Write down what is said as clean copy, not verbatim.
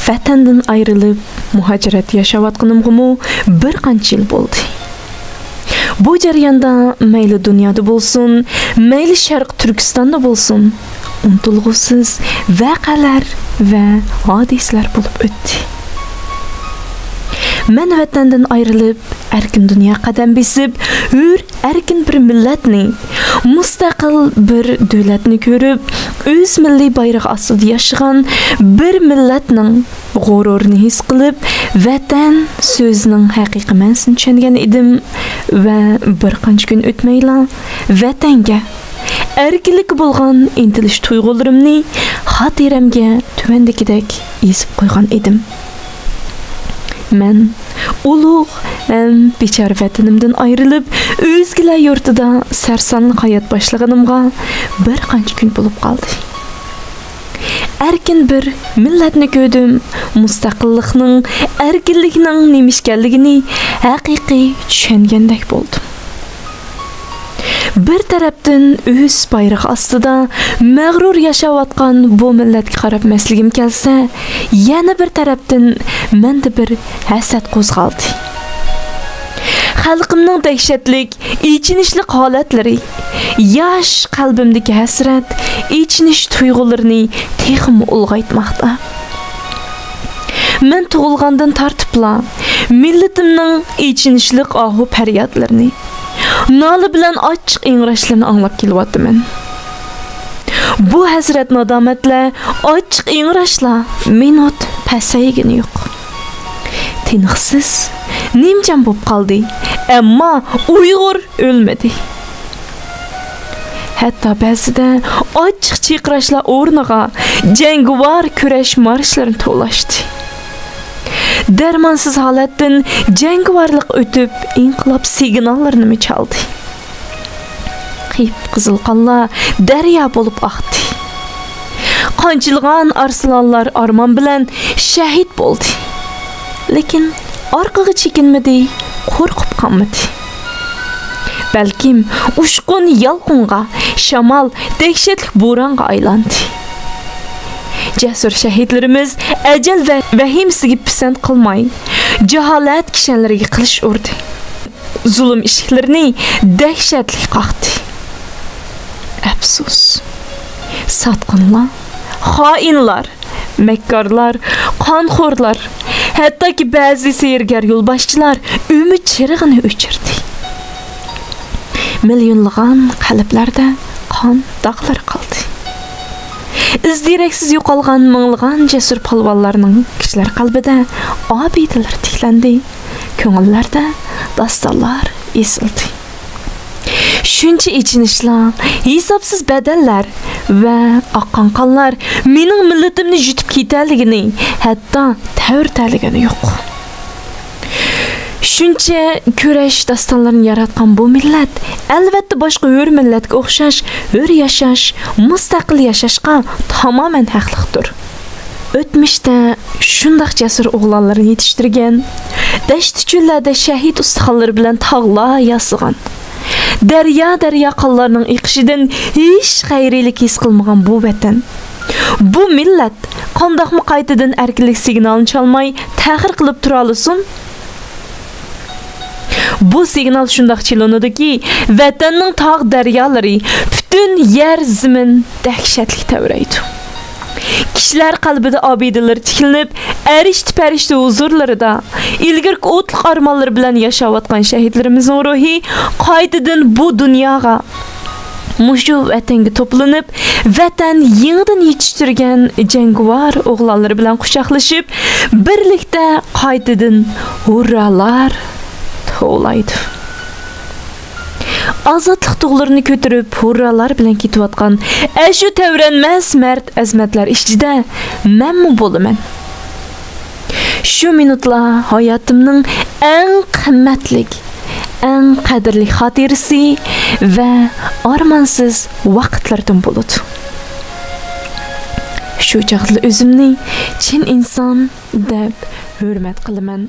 vatandan ayrılıp muhacirat yaşayotganımgımı bir qancha yil bo'ldi. Bu jarayonda mayli dunyoda bo'lsin, mayli Sharq Turkistonda bo'lsin, unutilg'usiz voqealar va hodisalar bo'lib o'tdi. Men vatandan ayrılıp erkin dünya qadam besib, hür erkin bir millatni, mustaqil bir davlatni ko'rib, o'z milliy bayrog'i ostida yashagan bir millatning g'ururini his qilib, vatan so'zining haqiqiy ma'nosini tushungan edim va bir qancha kun o'tmayla vatanga erkinlik bo'lgan intilish tuyg'ularimni xotiramga tuvandagidek yozib qo'ygan edim. Men ulug' bechora vatanimdan ayrılıp o'zgilar yurtida sarson hayot boshlaganimga bir qancha kun bo'lib qoldi. Erkin bir millatni ko'rdim, mustaqillikning, erkinlikning nima ekanligini haqiqiy tushungandek bo'ldim. Bir tarafdan o'z bayrog'i ostida mag'rur yashayotgan bu millatga qarab masligim kelsa, yana bir tarafdan menda bir hasad qo'zg'aldi. Xalqimning dahshatlik, ichinishli holatlari, yosh qalbimdagi hasrat, ichinish tuyg'ularini texim ulg'aytmoqda. Men tug'ilgandan tartibla millatimning ichinishli ohu faryodlarini, nola bilan ochiq ingrashlarni anglab kelyapman. Bu hasrat nadomatlar, ochiq ingrashlar minut pasaygini yo'q. Tinqsiz, nimjam bo'lib qoldi, ammo Uyg'ur o'lmadi. Hatto ba'zida ochiq chiqrashlar o'rniga jangovar kurash marshlarini to'lashdi. Dermansiz holatdan jangovarlik o'tib, inqilob signallarini chaldi. Qip qizil qonlar daryo bo'lib oqdi. Qanchilgan arslonlar armon bilan shahid bo'ldi. Lekin orqaga chekinmadi, qo'rqib qolmadi. Balkim ushqun yalqinga, shamol dahshatli bo'ronga aylandi. Jasur shahidlarimiz ajal va vahimasiga pisand qilmay, jaholat kishanlariga qilish urdi. Zulm ishiklarini dahshatli qoqdi. Afsus. Sotqinlar, xoinlar, makkorlar, qonxo'rlar, hattoki ba'zi seyrgar yo'lboshchilar umid chirig'ini o'chirdi. Millionlagan qalblarda qon dog'lari qoldi. İzdiraksiz yo'qolgan minglagan jasur polvonlarning kishilar qalbida obidalar tiklandi, ko'ngillarda dostonlar esildi. Shuncha ichinishlar, hisobsiz badallar va oqqan qonlar mening millatimni yutib ketganligini, hatto ta'virtaligini yo'q. Shuncha kurash dastonlarini yaratgan bu millat albatta boshqa hur millatga o'xshash, hur yashash, mustaqil yashashga tamoman haqliqdir. O'tmishda shundoq jasur o'g'lonlarni yetishtirgan, dasht chullarda shahid ustaxonlari bilan tog'lar yasigan, daryo qonlarning iqishidan hech xayriylik his qilmagan bu vatan, bu millat qandoqmi qaytadan erkinlik signalini chalmay ta'xir qilib tura olsin? Bu signal shundoq chilinadiki, vatanning tog' daryolari, butun yer zimin dahshatli tavraydi. Kishilar qalbida obidalar tikilib, arishti-parishti huzurlarida ilgirki o'tliq armonlar bilan yashayotgan shahidlarimizning ruhi qaytadan bu dunyoga mushu vatanga to'planib, vatan yangidan yetishtirgan jangovar o'g'lonlar bilan quchoqlashib, birlikda qaytadan hurralar to'laydi. Azadlık tuğlarını kötürüp hurralar bilen ketiyotgan şu tevrenmez mert azmatlar ichida men mi bo'laman? Şu minutla hayatımның eng qimmatli, eng qadrli xotirasi va armonsiz vaqtlardan bo'ladi. Shu chaqda o'zimni chin inson deb hurmat qilaman.